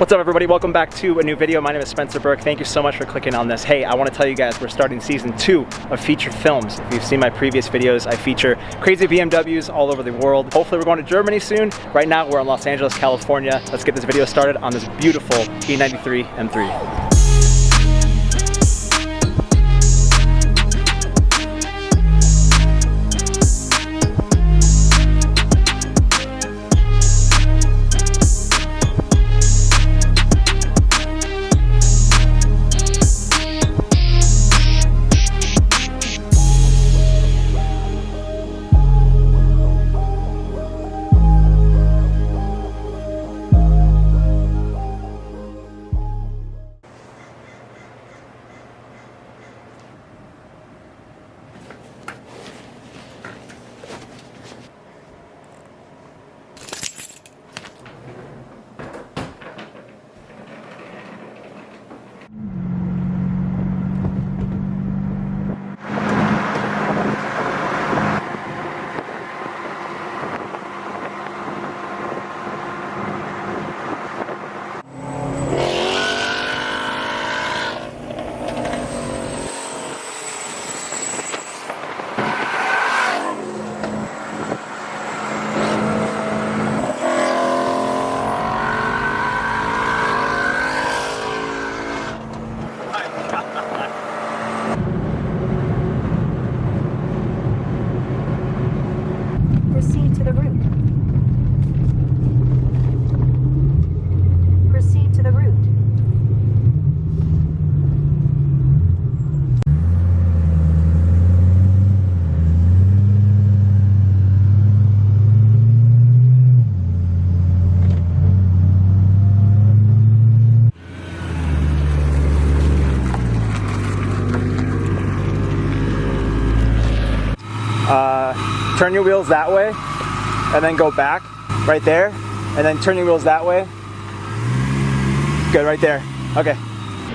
What's up everybody, welcome back to a new video. My name is SpencerBerke. Thank you so much for clicking on this. Hey, I want to tell you guys we're starting season 2 of featured films. If you've seen my previous videos, I feature crazy BMWs all over the world. Hopefully we're going to Germany soon. Right now we're in Los Angeles, California. Let's get this video started on this beautiful E93 M3. Proceed to the route. Proceed to the route. Turn your wheels that way and then go back right there and then turn your wheels that way. Good, right there. Okay.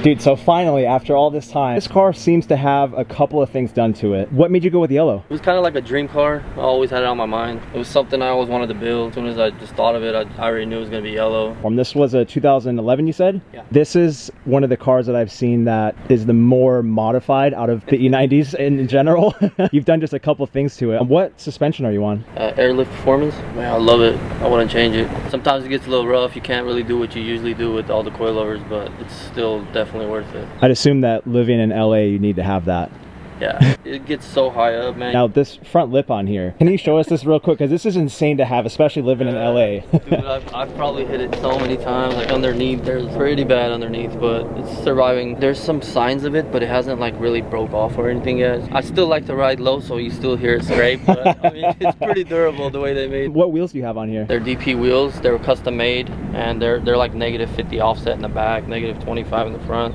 Dude, so finally, after all this time, this car seems to have a couple of things done to it. What made you go with yellow? It was kind of like a dream car. I always had it on my mind. It was something I always wanted to build. As soon as I just thought of it, I already knew it was going to be yellow. This was a 2011, you said? Yeah. This is one of the cars that I've seen that is the more modified out of the E90s in general. You've done just a couple of things to it. What suspension are you on? Airlift Performance. Man, I love it. I wouldn't change it. Sometimes it gets a little rough. You can't really do what you usually do with all the coilovers, but it's still definitely worth it. I'd assume that living in LA, you need to have that. Yeah, it gets so high up, man. Now this front lip on here, can you show us this real quick? Because this is insane to have, especially living in LA. Dude, I've probably hit it so many times, like underneath. There's pretty bad underneath, but it's surviving. There's some signs of it, but it hasn't like really broke off or anything yet. I still like to ride low, so you still hear it scrape, but I mean, it's pretty durable the way they made it. What wheels do you have on here? They're DP wheels. They were custom made, and they're like -50 offset in the back, -25 in the front.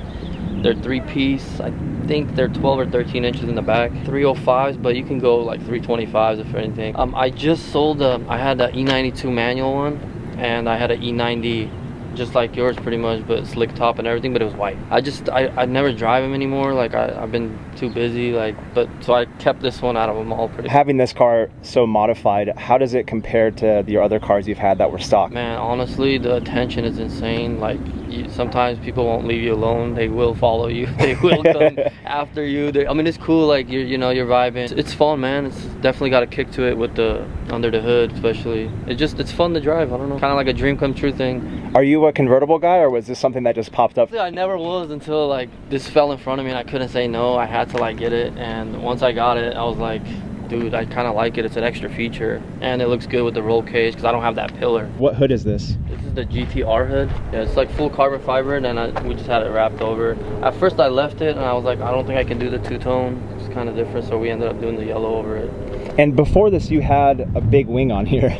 They're 3-piece. I think they're 12 or 13 inches in the back. 305s, but you can go like 325s if anything. I just sold I had an E92 manual one, and I had an E90 just like yours pretty much, but slick top and everything, but it was white. I never drive them anymore. Like I've been too busy, so I kept this one out of them all pretty. Having this car so modified, how does it compare to your other cars you've had that were stock? Man, honestly, the attention is insane. Like sometimes people won't leave you alone. They will follow you. They will come after you. I mean, it's cool. Like you're vibing. It's fun, man. It's definitely got a kick to it with the under the hood, especially. It's fun to drive. I don't know, kind of like a dream come true thing. Are you a convertible guy, or was this something that just popped up? I never was until like this fell in front of me and I couldn't say no. I had to like get it, and once I got it, I was like, dude, I kind of like it. It's an extra feature, and it looks good with the roll cage because I don't have that pillar. What hood is this? This is the GTR hood. Yeah, it's like full carbon fiber, and then we just had it wrapped over. At first I left it, and I was like, I don't think I can do the two-tone. It's kind of different, so we ended up doing the yellow over it. And before this, you had a big wing on here,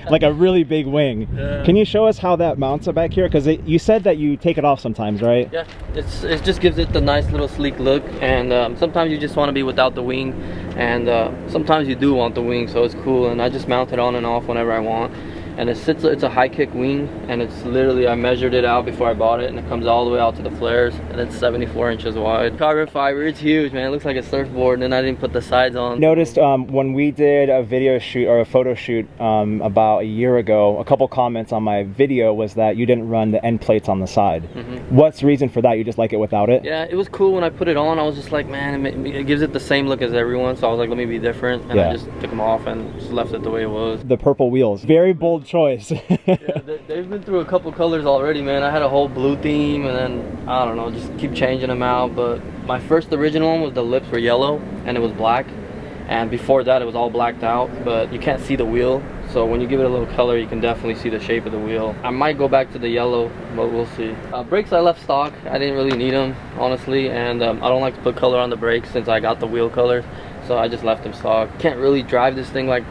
like a really big wing. Yeah. Can you show us how that mounts back here? Because you said that you take it off sometimes, right? Yeah, it just gives it the nice little sleek look, and sometimes you just want to be without the wing, and sometimes you do want the wing, so it's cool. And I just mount it on and off whenever I want. and it's a high kick wing, and it's literally, I measured it out before I bought it, and it comes all the way out to the flares, and it's 74 inches wide. Carbon fiber, it's huge, man. It looks like a surfboard, and then I didn't put the sides on. Noticed when we did a video shoot or a photo shoot about a year ago, a couple comments on my video was that you didn't run the end plates on the side. What's the reason for that? You just like it without it? Yeah, it was cool when I put it on. I was just like, man, it gives it the same look as everyone, so I was like, let me be different, and I just took them off and just left it the way it was. The purple wheels, very bold choice. Yeah, they've been through a couple colors already, man. I had a whole blue theme, and then I don't know, just keep changing them out. But my first original one was the lips were yellow and it was black, and before that it was all blacked out, but you can't see the wheel, so when you give it a little color you can definitely see the shape of the wheel. I might go back to the yellow, but we'll see. Brakes I left stock. I didn't really need them, honestly, and I don't like to put color on the brakes since I got the wheel color, so I just left them stock. Can't really drive this thing like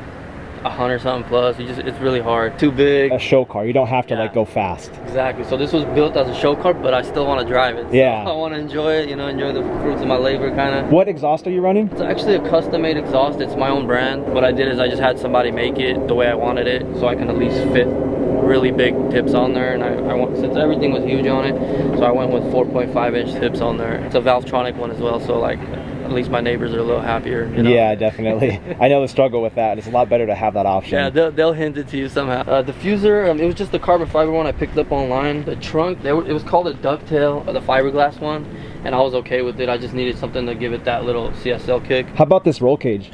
100 something plus. It's really hard. Too big. A show car. You don't have to like go fast. Exactly. So this was built as a show car, but I still want to drive it. So I want to enjoy it, you know, enjoy the fruits of my labor, kind of. What exhaust are you running? It's actually a custom-made exhaust. It's my own brand. What I did is I just had somebody make it the way I wanted it, so I can at least fit really big tips on there, and I want, since everything was huge on it, so I went with 4.5-inch tips on there. It's a Valvetronic one as well, so like at least my neighbors are a little happier, you know? Yeah, definitely. I know the struggle with that. It's a lot better to have that option. Yeah, they'll hint it to you somehow. Diffuser, it was just the carbon fiber one I picked up online. The trunk, it was called a ducktail, the fiberglass one, and I was okay with it. I just needed something to give it that little CSL kick. How about this roll cage?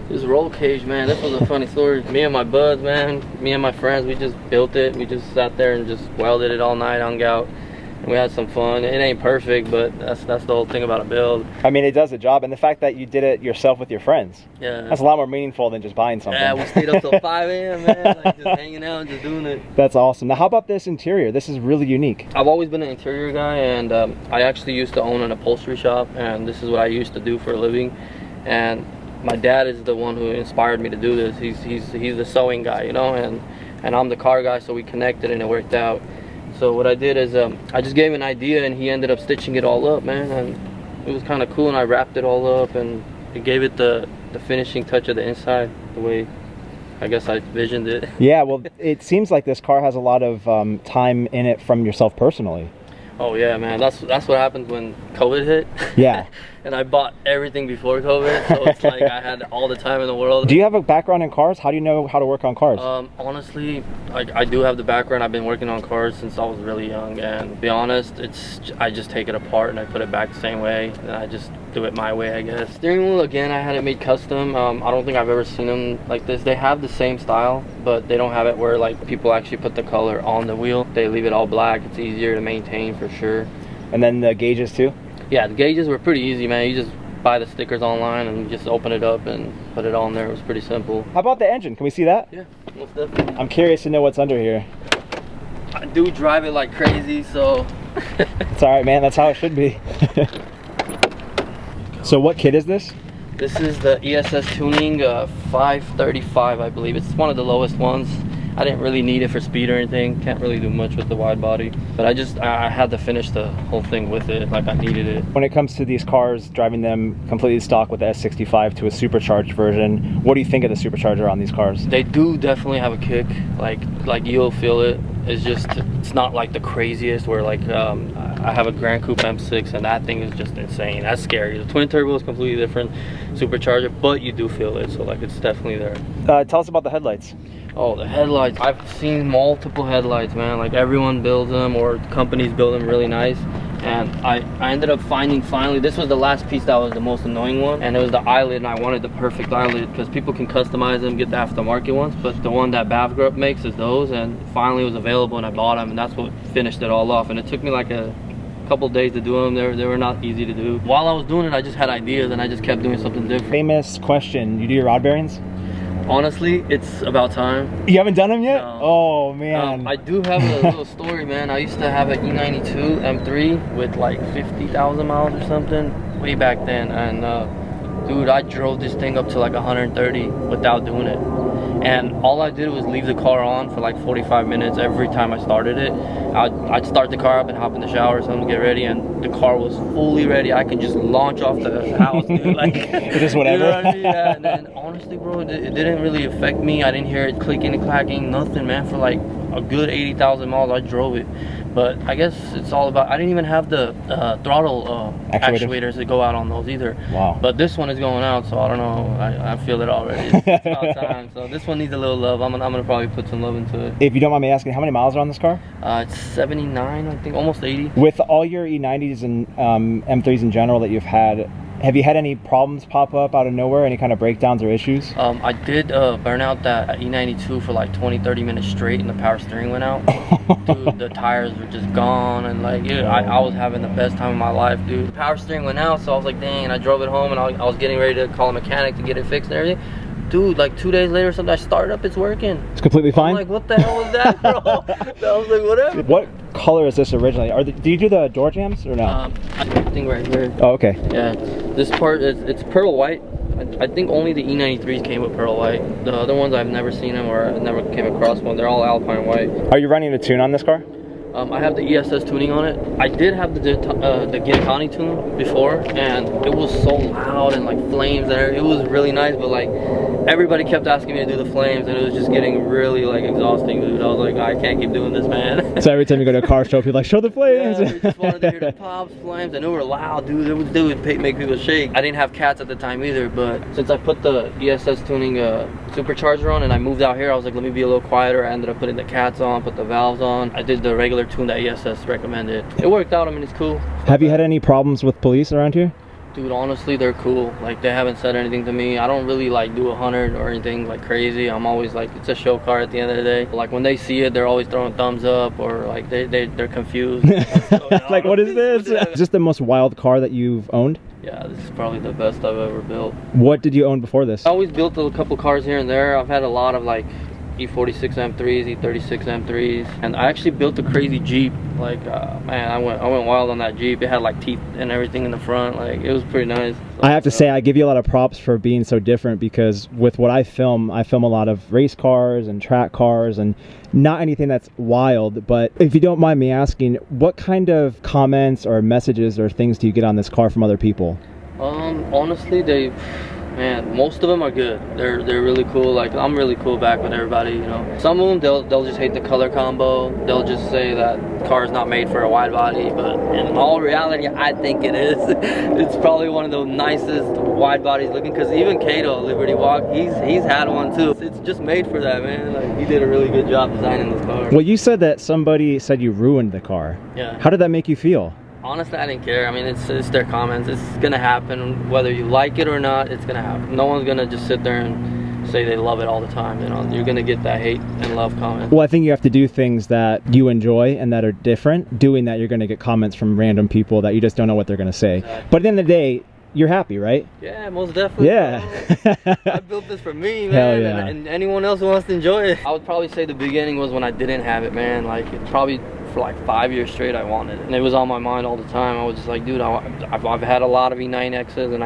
This roll cage, man, this was a funny story. Me and my buds, man, me and my friends, we just built it. We just sat there and just welded it all night, hung out. We had some fun. It ain't perfect, but that's the whole thing about a build. I mean, it does the job, and the fact that you did it yourself with your friends. Yeah. That's a lot more meaningful than just buying something. Yeah, we stayed up till 5 a.m., man, like just hanging out and just doing it. That's awesome. Now, how about this interior? This is really unique. I've always been an interior guy, and I actually used to own an upholstery shop, and this is what I used to do for a living. And my dad is the one who inspired me to do this. He's the sewing guy, you know, and I'm the car guy, so we connected and it worked out. So what I did is I just gave him an idea, and he ended up stitching it all up, man, and it was kind of cool, and I wrapped it all up, and it gave it the finishing touch of the inside, the way I guess I visioned it. Yeah, well, it seems like this car has a lot of time in it from yourself personally. Oh yeah, man, that's what happens when COVID hit. Yeah. And I bought everything before COVID, so it's like I had all the time in the world. Do you have a background in cars? How do you know how to work on cars? Honestly, I do have the background. I've been working on cars since I was really young, and to be honest, I just take it apart and I put it back the same way, and I just do it my way, I guess. Steering wheel, again, I had it made custom. I don't think I've ever seen them like this. They have the same style, but they don't have it where like people actually put the color on the wheel. They leave it all black. It's easier to maintain for sure. And then the gauges too? Yeah, the gauges were pretty easy, man. You just buy the stickers online and just open it up and put it on there. It was pretty simple. How about the engine? Can we see that? Yeah, most definitely. I'm curious to know what's under here. I do drive it like crazy, so... It's alright, man. That's how it should be. So what kit is this? This is the ESS Tuning 535, I believe. It's one of the lowest ones. I didn't really need it for speed or anything. Can't really do much with the wide body. But I had to finish the whole thing with it, like I needed it. When it comes to these cars, driving them completely stock with the S65 to a supercharged version, what do you think of the supercharger on these cars? They do definitely have a kick. Like you'll feel it. It's not like the craziest where like I have a Grand Coupe M6 and that thing is just insane. That's scary. The twin turbo is completely different supercharger, but you do feel it, so like it's definitely there. Tell us about the headlights. Oh, the headlights. I've seen multiple headlights, man. Like everyone builds them, or companies build them really nice. And I ended up finding, finally, this was the last piece that was the most annoying one, and it was the eyelid, and I wanted the perfect eyelid because people can customize them, get the aftermarket ones, but the one that BAV Group makes is those, and finally it was available and I bought them, and that's what finished it all off. And it took me like a couple days to do them. They were not easy to do. While I was doing it, I just had ideas and I just kept doing something different. Famous question, you do your rod bearings? Honestly, it's about time. You haven't done them yet? No. Oh man. I do have a little story, man. I used to have an E92 M3 with like 50,000 miles or something way back then, and dude, I drove this thing up to like 130 without doing it. And all I did was leave the car on for like 45 minutes every time I started it. I'd start the car up and hop in the shower or something to get ready, and the car was fully ready. I could just launch off the house, dude. Like, just whatever. You know what I mean? Yeah. And then honestly, bro, it didn't really affect me. I didn't hear it clicking and clacking, nothing, man. For like a good 80,000 miles, I drove it. But I guess it's all about, I didn't even have the throttle actuators that go out on those either. Wow. But this one is going out, so I don't know. I feel it already. It's about time. So this one needs a little love. I'm gonna probably put some love into it. If you don't mind me asking, how many miles are on this car? It's 79, I think, almost 80. With all your E90s and M3s in general that you've had, have you had any problems pop up out of nowhere? Any kind of breakdowns or issues? I did burn out that E92 for like 20-30 minutes straight, and the power steering went out. Dude, the tires were just gone, and like, I was having the best time of my life, dude. The power steering went out, so I was like, dang, and I drove it home, and I was getting ready to call a mechanic to get it fixed and everything. Dude, like 2 days later or something, I started up, it's working. It's completely fine? I'm like, what the hell was that, bro? I was like, whatever. What color is this originally? Do you do the door jams or no? I think right here. Oh, okay. Yeah, this part, it's pearl white. I think only the E93s came with pearl white. The other ones, I've never seen them, or I never came across one. They're all alpine white. Are you running a tune on this car? I have the ESS tuning on it. I did have the Gitani tune before, and it was so loud and like flames and everything. It was really nice, but like everybody kept asking me to do the flames, and it was just getting really like exhausting, dude. I was like, I can't keep doing this, man. So every time you go to a car show, people are like, show the flames. Yeah, we just wanted to hear the pops, flames, and they were loud, dude. They would make people shake. I didn't have cats at the time either, but since I put the ESS tuning supercharger on and I moved out here, I was like, let me be a little quieter. I ended up putting the cats on, put the valves on. I did the regular tune that ESS recommended. It worked out. I mean, it's cool. Have you had any problems with police around here? Dude, honestly, they're cool. Like, they haven't said anything to me. I don't really like do 100 or anything like crazy. I'm always like, it's a show car at the end of the day. Like, when they see it, they're always throwing thumbs up, or like they're confused. Like, what is this? Is this the most wild car that you've owned? Yeah, this is probably the best I've ever built. What did you own before this? I always built a couple cars here and there. I've had a lot of like E46 M3s, E36 M3s, and I actually built a crazy Jeep. Like, man, I went wild on that Jeep. It had like teeth and everything in the front. Like, it was pretty nice. I have to say, I give you a lot of props for being so different, because with what I film a lot of race cars and track cars, and not anything that's wild. But if you don't mind me asking, what kind of comments or messages or things do you get on this car from other people? Honestly, man, most of them are good. They're really cool. Like, I'm really cool back with everybody, you know. Some of them, they'll just hate the color combo. They'll just say that the car is not made for a wide body, but in all reality, I think it is. It's probably one of the nicest wide bodies looking, because even Kato, Liberty Walk, he's had one too. It's just made for that, man. Like, he did a really good job designing this car. Well, you said that somebody said you ruined the car. Yeah. How did that make you feel? Honestly, I didn't care. I mean, it's their comments. It's gonna happen whether you like it or not. It's gonna happen. No one's gonna just sit there and say they love it all the time. You know, you're gonna get that hate and love comment. Well, I think you have to do things that you enjoy and that are different. Doing that, you're gonna get comments from random people that you just don't know what they're gonna say. Exactly. But at the end of the day, you're happy, right? Yeah, most definitely. Yeah. I built this for me, man. Hell yeah. And anyone else who wants to enjoy it. I would probably say the beginning was when I didn't have it, man. Like, it probably for like 5 years straight I wanted it, and it was on my mind all the time. I was just like, dude, I've had a lot of E9Xs, and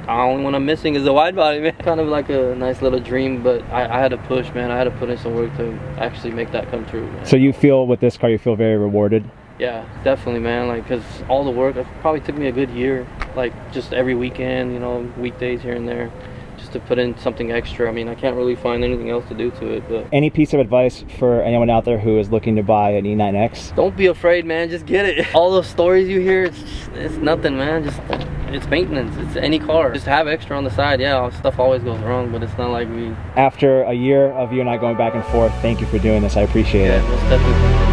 I only one I'm missing is the wide body, man. Kind of like a nice little dream, but I had to push, man. I had to put in some work to actually make that come true, man. So you feel with this car, you feel very rewarded? Yeah, definitely, man. Like, because all the work, it probably took me a good year, like just every weekend, you know, weekdays here and there, just to put in something extra. I mean, I can't really find anything else to do to it. But any piece of advice for anyone out there who is looking to buy an E9X? Don't be afraid, man. Just get it. All those stories you hear, it's nothing, man. It's maintenance. It's any car. Just have extra on the side. Yeah, stuff always goes wrong, but it's not like we... After a year of you and I going back and forth, thank you for doing this. I appreciate it. Most definitely.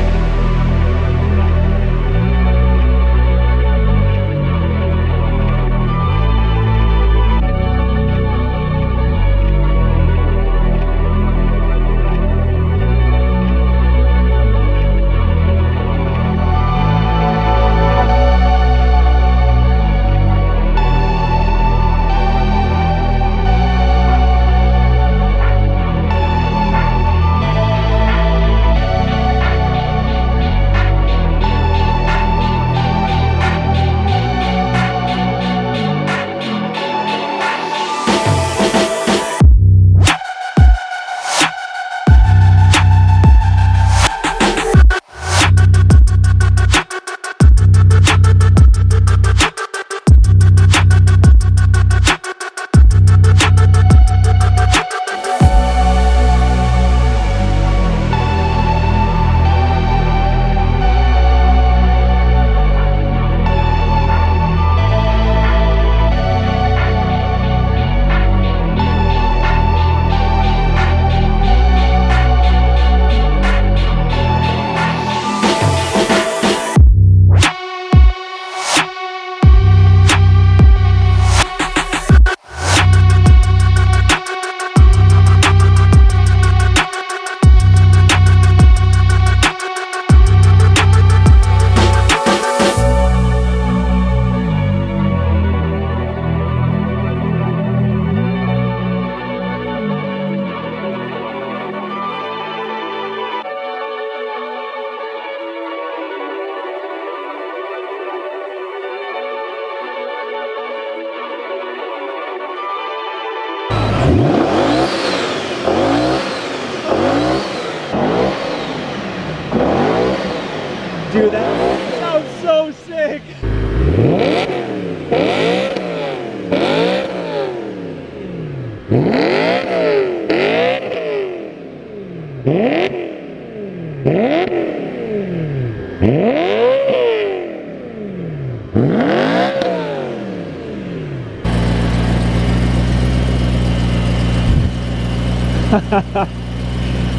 Dude, that sounds so sick.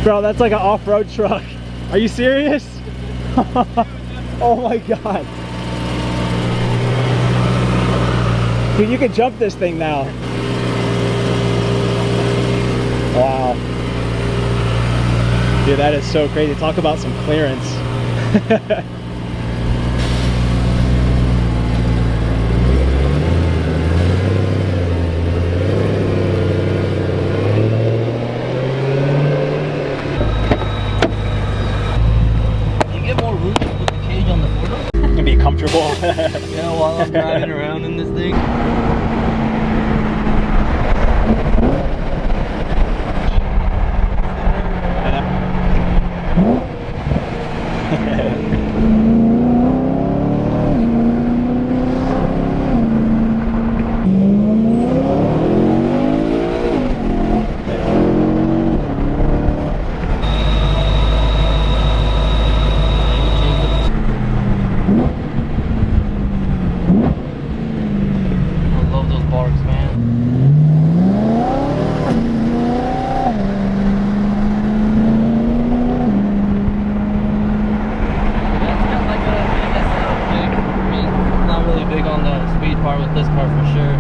Bro, that's like an off-road truck. Are you serious? Oh my god. Dude, you can jump this thing now. Wow. Dude, that is so crazy. Talk about some clearance. Comfortable. Yeah, while I'm driving around in this thing.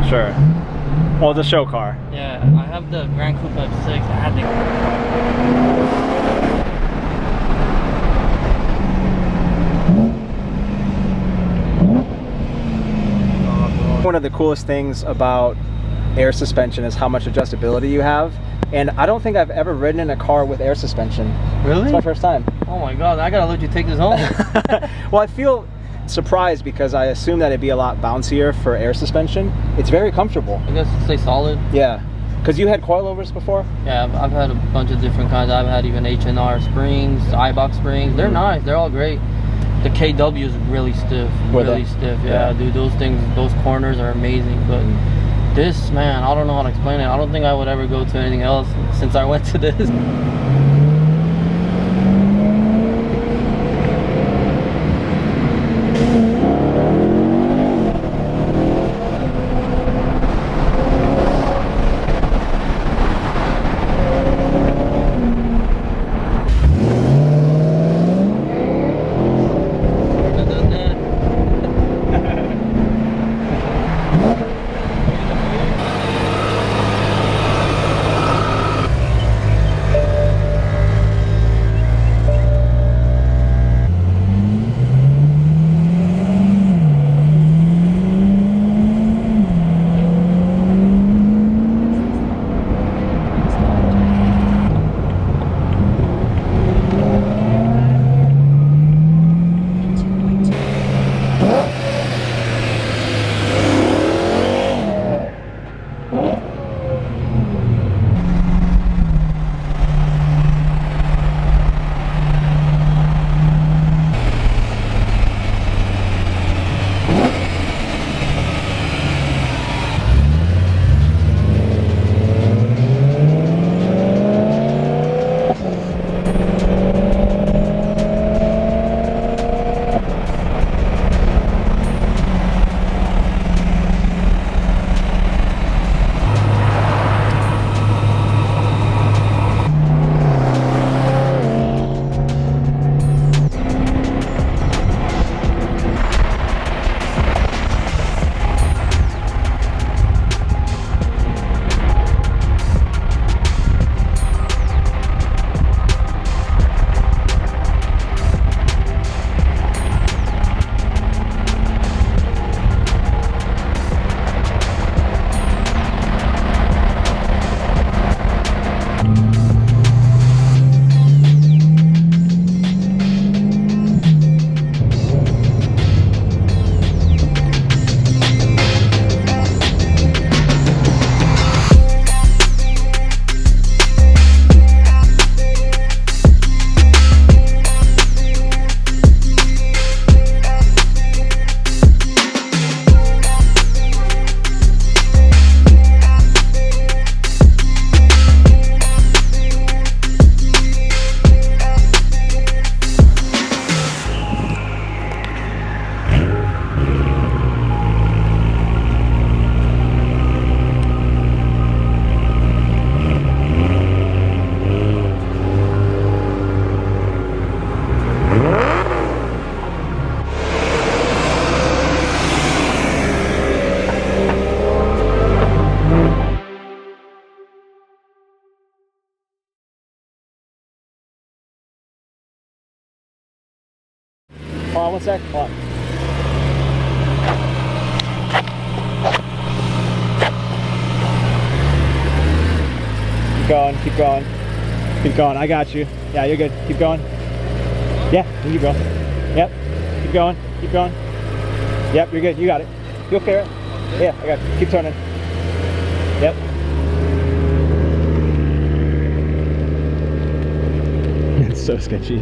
Sure. Well, it's a show car. Yeah, I have the Grand Coupe F6. I had One of the coolest things about air suspension is how much adjustability you have. And I don't think I've ever ridden in a car with air suspension. Really? It's my first time. Oh my god, I gotta let you take this home. Well, I feel surprised because I assume that it'd be a lot bouncier for air suspension. It's very comfortable. I guess stay solid. Yeah. Because you had coilovers before? Yeah, I've had a bunch of different kinds. I've had even H&R springs, iBox springs. They're nice. They're all great. The KW is really stiff. Really stiff. Yeah, dude, those things, those corners are amazing. But this, man, I don't know how to explain it. I don't think I would ever go to anything else since I went to this. Hold on one sec. Hold on. Keep going, keep going. Keep going, I got you. Yeah, you're good. Keep going. Yeah, there you go. Yep. Keep going, keep going. Yep, you're good. You got it. You okay, right? Yeah, I got you. Keep turning. Yep. It's so sketchy.